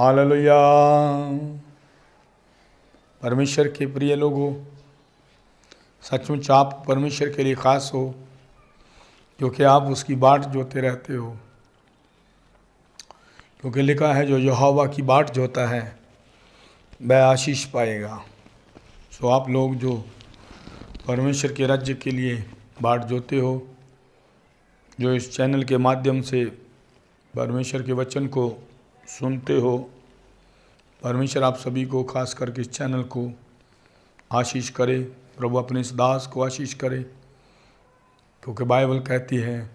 Hallelujah. परमेश्वर के प्रिय लोगों, सचमुच आप परमेश्वर के लिए खास हो, क्योंकि आप उसकी बाट जोते रहते हो। क्योंकि लिखा है, जो यहोवा की बाट जोता है वह आशीष पाएगा। सो आप लोग जो परमेश्वर के राज्य के लिए बाट जोते हो, जो इस चैनल के माध्यम से परमेश्वर के वचन को सुनते हो, परमेश्वर आप सभी को, खास करके इस चैनल को आशीष करे। प्रभु अपने इस दास को आशीष करे, क्योंकि बाइबल कहती है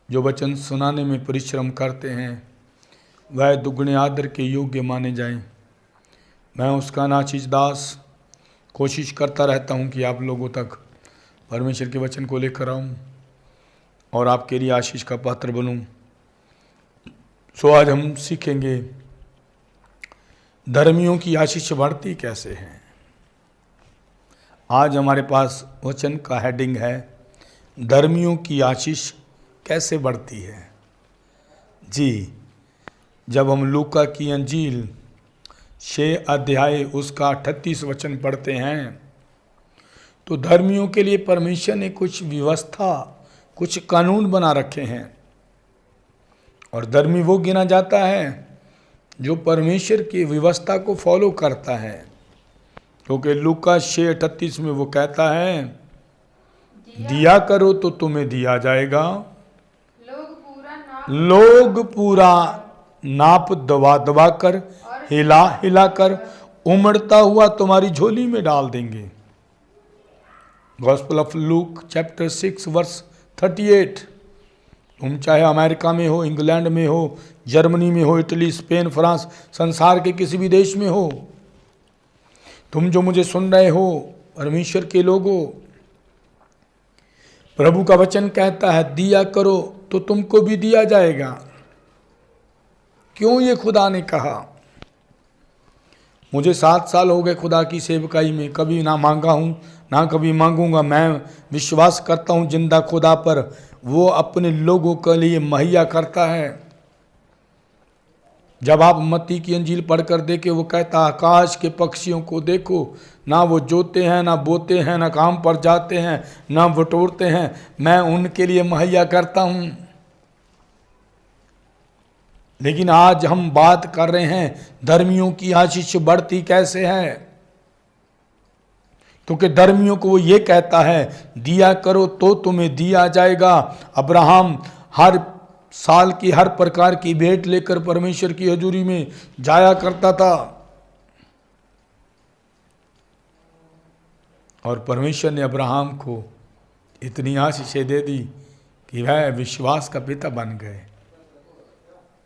जो वचन सुनाने में परिश्रम करते हैं वह दुगने आदर के योग्य माने जाएं। मैं उसका नाचीज दास कोशिश करता रहता हूं कि आप लोगों तक परमेश्वर के वचन को लेकर आऊं और आपके लिए आशीष का पात्र बनूं। सो आज हम सीखेंगे धर्मियों की आशीष बढ़ती कैसे है। आज हमारे पास वचन का हेडिंग है, धर्मियों की आशीष कैसे बढ़ती है। जी, जब हम लूका की अंजील 6 अध्याय उसका 38 वचन पढ़ते हैं तो धर्मियों के लिए परमेश्वर ने कुछ व्यवस्था, कुछ कानून बना रखे हैं। और धर्मी वो गिना जाता है जो परमेश्वर की व्यवस्था को फॉलो करता है, क्योंकि लूका 6:38 में वो कहता है, दिया करो तो तुम्हें दिया जाएगा, लोग पूरा नाप दबा दबा कर, हिला हिला कर, उमड़ता हुआ तुम्हारी झोली में डाल देंगे। Gospel of Luke chapter 6 verse 38। तुम चाहे अमेरिका में हो, इंग्लैंड में हो, जर्मनी में हो, इटली, स्पेन, फ्रांस, संसार के किसी भी देश में हो, तुम जो मुझे सुन रहे हो, परमेश्वर के लोगों, प्रभु का वचन कहता है, दिया करो तो तुमको भी दिया जाएगा। क्यों ये खुदा ने कहा? मुझे 7 साल हो गए खुदा की सेवकाई में, कभी ना मांगा हूँ ना कभी मांगूंगा। मैं विश्वास करता हूँ जिंदा खुदा पर, वो अपने लोगों के लिए मुहैया करता है। जब आप मत्ती की अंजील पढ़कर देखे, वो कहता, आकाश के पक्षियों को देखो, ना वो जोते हैं, ना बोते हैं, ना काम पर जाते हैं, ना बटोरते हैं, मैं उनके लिए मुहैया करता हूँ। लेकिन आज हम बात कर रहे हैं धर्मियों की आशीष बढ़ती कैसे है, क्योंकि धर्मियों को वो ये कहता है, दिया करो तो तुम्हें दिया जाएगा। अब्राहम हर साल की हर प्रकार की भेंट लेकर परमेश्वर की हजूरी में जाया करता था, और परमेश्वर ने अब्राहम को इतनी आशीषें दे दी कि वह विश्वास का पिता बन गए।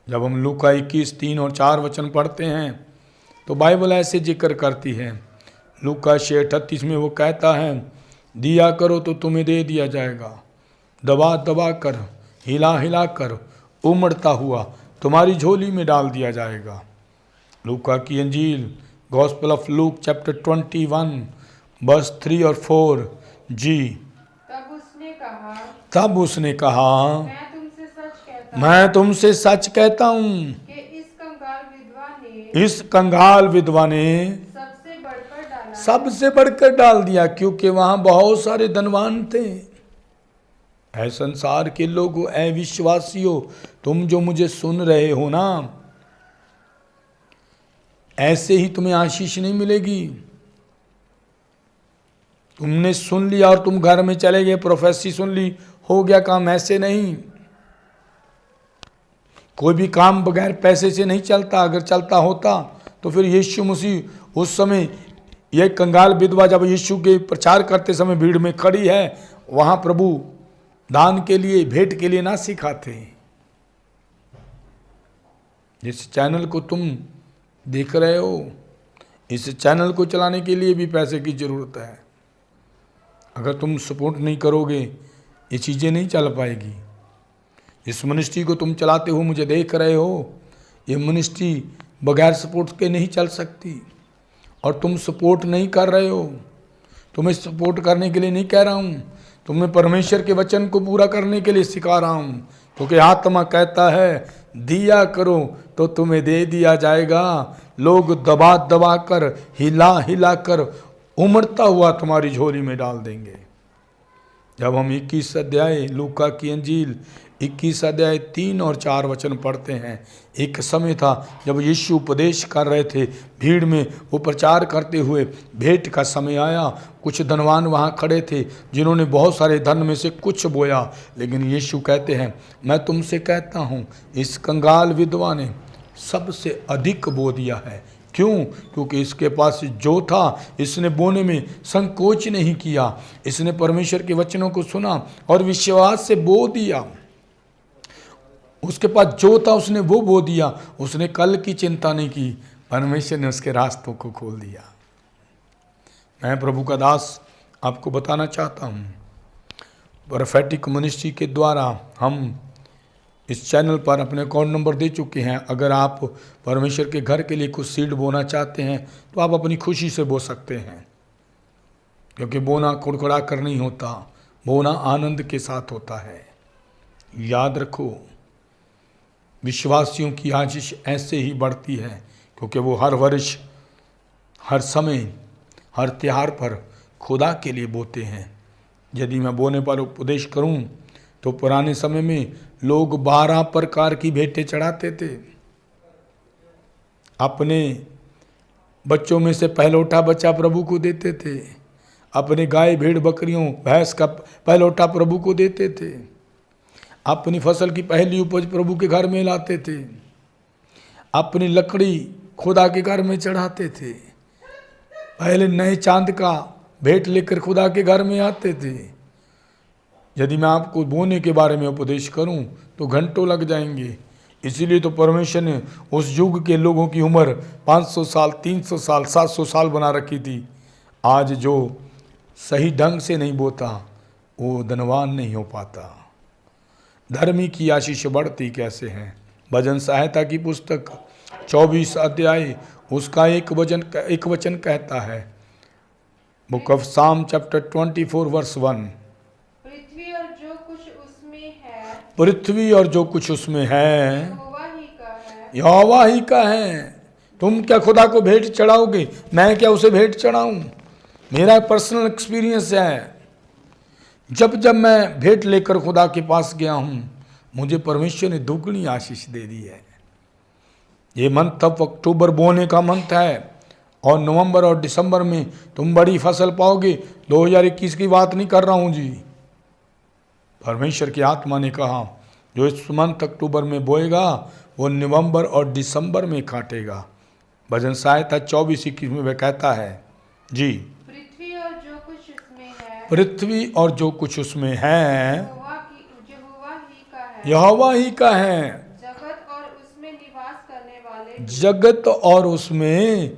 जब हम लूका 21:3 और 4 वचन पढ़ते हैं तो बाइबल ऐसे जिक्र करती है। लूका 6:38 में वो कहता है, दिया करो तो तुम्हें दे दिया जाएगा, दबा दबा कर, हिला हिला कर, उमड़ता हुआ तुम्हारी झोली में डाल दिया जाएगा। लूका की अंजील gospel of Luke chapter 21 verse 3 और 4। जी, तब उसने कहा, मैं तुमसे सच कहता हूँ कि इस कंगाल विधवा ने सबसे बढ़कर डाल दिया, क्योंकि वहां बहुत सारे धनवान थे। ऐ संसार के लोगों, ऐ विश्वासियों, तुम जो मुझे सुन रहे हो ना, ऐसे ही तुम्हें आशीष नहीं मिलेगी। तुमने सुन लिया और तुम घर में चले गए, प्रोफेसी सुन ली, हो गया काम, ऐसे नहीं। कोई भी काम बगैर पैसे से नहीं चलता। अगर चलता होता तो फिर यीशु मसीह उस समय, यह कंगाल विधवा जब यीशु के प्रचार करते समय भीड़ में खड़ी है, वहां प्रभु दान के लिए, भेंट के लिए ना सिखाते। इस चैनल को तुम देख रहे हो, इस चैनल को चलाने के लिए भी पैसे की जरूरत है। अगर तुम सपोर्ट नहीं करोगे ये चीज़ें नहीं चल पाएगी। इस मिनिस्ट्री को तुम चलाते हो, मुझे देख रहे हो, ये मिनिस्ट्री बगैर सपोर्ट के नहीं चल सकती। और तुम सपोर्ट नहीं कर रहे हो। तुम्हें सपोर्ट करने के लिए नहीं कह रहा हूँ, तुम्हें परमेश्वर के वचन को पूरा करने के लिए सिखा रहा हूँ, क्योंकि आत्मा कहता है दिया करो तो तुम्हें दे दिया जाएगा। लोग दबा दबा कर, हिला हिला कर उमड़ता हुआ तुम्हारी झोली में डाल देंगे। जब हम 21 अध्याय लूका की अंजील 21 अध्याय 3 और 4 वचन पढ़ते हैं, एक समय था जब यीशु उपदेश कर रहे थे, भीड़ में वो प्रचार करते हुए भेंट का समय आया। कुछ धनवान वहाँ खड़े थे जिन्होंने बहुत सारे धन में से कुछ बोया, लेकिन यीशु कहते हैं मैं तुमसे कहता हूँ इस कंगाल विधवा ने सबसे अधिक बो दिया है। क्यों? क्योंकि इसके पास जो था इसने बोने में संकोच नहीं किया। इसने परमेश्वर के वचनों को सुना और विश्वास से बो दिया। उसके पास जो था उसने वो बो दिया। उसने कल की चिंता नहीं की, परमेश्वर ने उसके रास्तों को खोल दिया। मैं प्रभु का दास आपको बताना चाहता हूँ, प्रोफेटिक मिनिस्ट्री के द्वारा हम इस चैनल पर अपने अकाउंट नंबर दे चुके हैं। अगर आप परमेश्वर के घर के लिए कुछ सीड बोना चाहते हैं तो आप अपनी खुशी से बो सकते हैं, क्योंकि बोना कुड़कुड़ा कर नहीं होता, बोना आनंद के साथ होता है। याद रखो, विश्वासियों की आशीष ऐसे ही बढ़ती है, क्योंकि वो हर वर्ष, हर समय, हर त्योहार पर खुदा के लिए बोते हैं। यदि मैं बोने पर उपदेश करूं तो पुराने समय में लोग 12 प्रकार की भेंटें चढ़ाते थे। अपने बच्चों में से पहलौठा बच्चा प्रभु को देते थे। अपने गाय भेड़ बकरियों भैंस का पहलौठा प्रभु को देते थे। अपनी फसल की पहली उपज प्रभु के घर में लाते थे। अपनी लकड़ी खुदा के घर में चढ़ाते थे। पहले नए चांद का भेंट लेकर खुदा के घर में आते थे। यदि मैं आपको बोने के बारे में उपदेश करूं तो घंटों लग जाएंगे। इसीलिए तो परमेश्वर ने उस युग के लोगों की उम्र 500 साल, 300 साल, 700 साल बना रखी थी। आज जो सही ढंग से नहीं बोता वो धनवान नहीं हो पाता। धर्मी की आशीष बढ़ती कैसे है? भजन सहायता की पुस्तक 24 अध्याय उसका एक वचन कहता है, बुक ऑफ साम चैप्टर 24 वर्स 1, पृथ्वी और जो कुछ उसमें है, पृथ्वी और जो कुछ उसमें है यहोवा ही का है। यहोवा ही का है। तुम क्या खुदा को भेंट चढ़ाओगे? मैं क्या उसे भेंट चढ़ाऊं? मेरा पर्सनल एक्सपीरियंस है, जब जब मैं भेंट लेकर खुदा के पास गया हूं, मुझे परमेश्वर ने दुगनी आशीष दे दी है। ये मंथ अब अक्टूबर बोने का मंथ है और नवंबर और दिसंबर में तुम बड़ी फसल पाओगे। 2021 की बात नहीं कर रहा हूं जी। परमेश्वर की आत्मा ने कहा जो इस मंथ अक्टूबर में बोएगा वो नवंबर और दिसंबर में काटेगा। भजन सहायता 24-21 में वह कहता है जी, पृथ्वी और जो कुछ उसमें है, पृथ्वी और जो कुछ उसमें है यहोवा ही का है। जगत और उसमें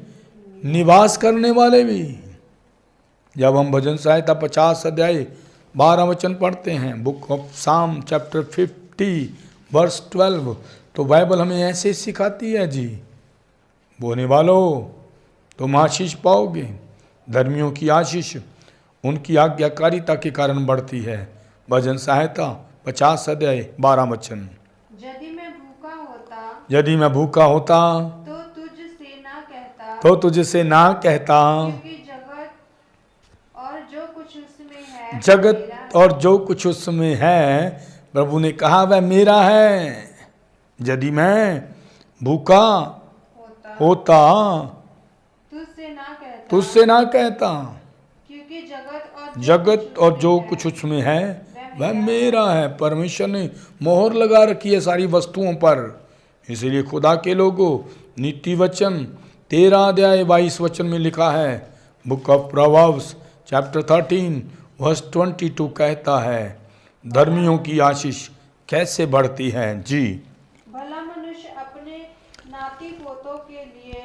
निवास करने वाले भी। जब हम भजन सहायता 50 अध्याय 12 वचन पढ़ते हैं, बुक ऑफ साम चैप्टर 50 वर्स 12, तो बाइबल हमें ऐसे सिखाती है जी, बोने वालों तुम आशीष पाओगे। धर्मियों की आशीष उनकी आज्ञाकारिता के कारण बढ़ती है। भजन सहायता 50 अध्याय 12 वचन, यदि मैं भूखा होता तो तुझसे ना कहता, क्योंकि जगत और जो कुछ उसमें है, जगत और जो कुछ उसमें है, प्रभु ने कहा वह मेरा है। यदि मैं भूखा होता तुझसे ना कहता, क्योंकि जगत और जो कुछ उसमें है वह मेरा है। परमेश्वर ने मोहर लगा रखी है सारी वस्तुओं पर। इसलिए खुदा के लोगों, नीति वचन 13 अध्याय 22 वचन में लिखा है, book of Proverbs chapter 13 verse 22 कहता है, धर्मियों की आशीष कैसे बढ़ती है जी। भला मनुष्य अपने नाती पोतों के लिए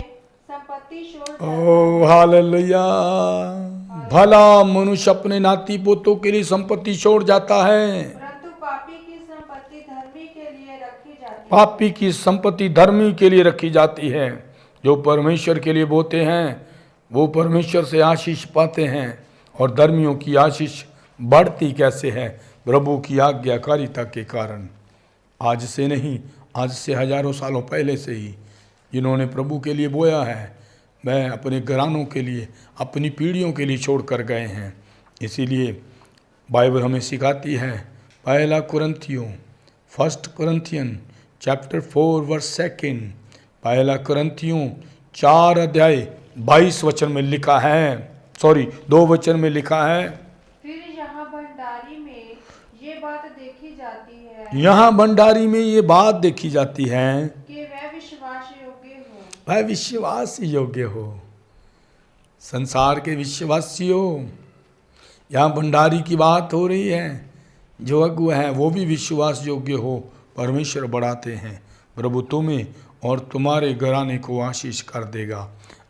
संपत्ति छोड़ ओ हालेलुया। भला मनुष्य अपने नाती पोतों के लिए संपत्ति छोड़ जाता है, परंतु पापी की संपत्ति धर्मी के लिए रखी जाती है। पापी की संपत्ति धर्मी के लिए रखी जाती है। जो परमेश्वर के लिए बोते हैं वो परमेश्वर से आशीष पाते हैं। और धर्मियों की आशीष बढ़ती कैसे है? प्रभु की आज्ञाकारिता के कारण। आज से नहीं, आज से हजारों सालों पहले से ही जिन्होंने प्रभु के लिए बोया है, वह अपने घरानों के लिए, अपनी पीढ़ियों के लिए छोड़ कर गए हैं। इसीलिए बाइबल हमें सिखाती है, पहला कुरिन्थियों, 1 Corinthians चैप्टर 4 वर्स 2, पहला कुरिन्थियों 4 अध्याय 22 वचन में लिखा है, 2 वचन में लिखा है। फिर यहाँ भंडारी में ये बात देखी जाती है यहाँ भंडारी में ये बात देखी जाती है कि वह विश्वास योग्य हो। वह विश्वास योग्य हो। संसार के विश्वासी हो, यहाँ भंडारी की बात हो रही है। जो अगुआ है वो भी विश्वास योग्य हो, परमेश्वर बढ़ाते हैं। प्रभु तुम्हें और तुम्हारे घराने को आशीष कर देगा।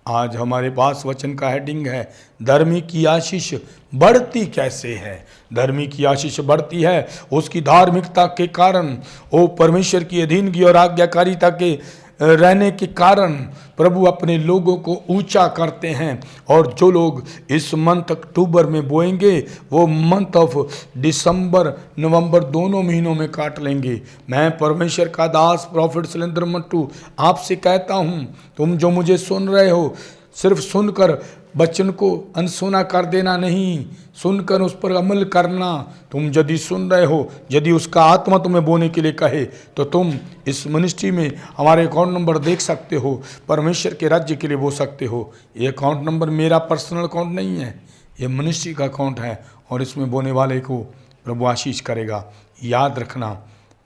आज हमारे पास वचन का हेडिंग है, धर्मी की आशीष बढ़ती कैसे है। धर्मी की आशीष बढ़ती है उसकी धार्मिकता के कारण, वो परमेश्वर की अधीनगी और आज्ञाकारिता के रहने के कारण प्रभु अपने लोगों को ऊंचा करते हैं। और जो लोग इस मंथ अक्टूबर में बोएंगे वो मंथ ऑफ दिसंबर नवंबर दोनों महीनों में काट लेंगे। मैं परमेश्वर का दास प्रॉफिट शैलेंद्र मट्टू आपसे कहता हूँ, तुम जो मुझे सुन रहे हो, सिर्फ सुनकर वचन को अनसुना कर देना नहीं, सुनकर उस पर अमल करना। तुम यदि सुन रहे हो, यदि उसका आत्मा तुम्हें बोने के लिए कहे, तो तुम इस मिनिस्ट्री में हमारे अकाउंट नंबर देख सकते हो, परमेश्वर के राज्य के लिए बो सकते हो। ये अकाउंट नंबर मेरा पर्सनल अकाउंट नहीं है, ये मिनिस्ट्री का अकाउंट है, और इसमें बोने वाले को प्रभु आशीष करेगा। याद रखना,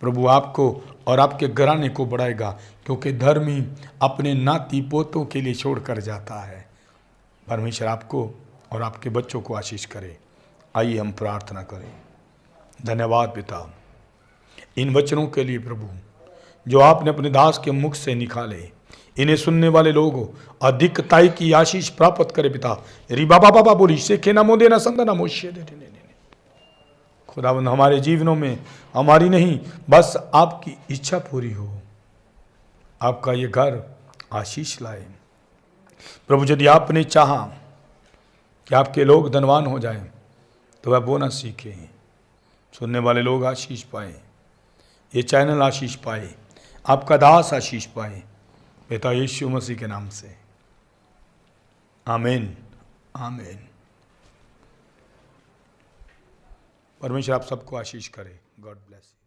प्रभु आपको और आपके घराने को बढ़ाएगा, क्योंकि धर्मी अपने नाती पोतों के लिए छोड़ कर जाता है। परमेश्वर आपको और आपके बच्चों को आशीष करे। आइए हम प्रार्थना करें। धन्यवाद पिता इन वचनों के लिए प्रभु, जो आपने अपने दास के मुख से निकाले। इन्हें सुनने वाले लोग अधिकताई की आशीष प्राप्त करे पिता। रिबा बाबा बोली से के नमो देना संदना मोशे दे। खुदावंद हमारे जीवनों में हमारी नहीं, बस आपकी इच्छा पूरी हो। आपका ये घर आशीष लाए प्रभु। यदि आपने चाहा कि आपके लोग धनवान हो जाएं, तो वह बोना सीखें, सुनने वाले लोग आशीष पाएं, ये चैनल आशीष पाए, आपका दास आशीष पाए, पिता यीशु मसीह के नाम से आमीन आमीन। परमेश्वर आप सबको आशीष करे। God bless.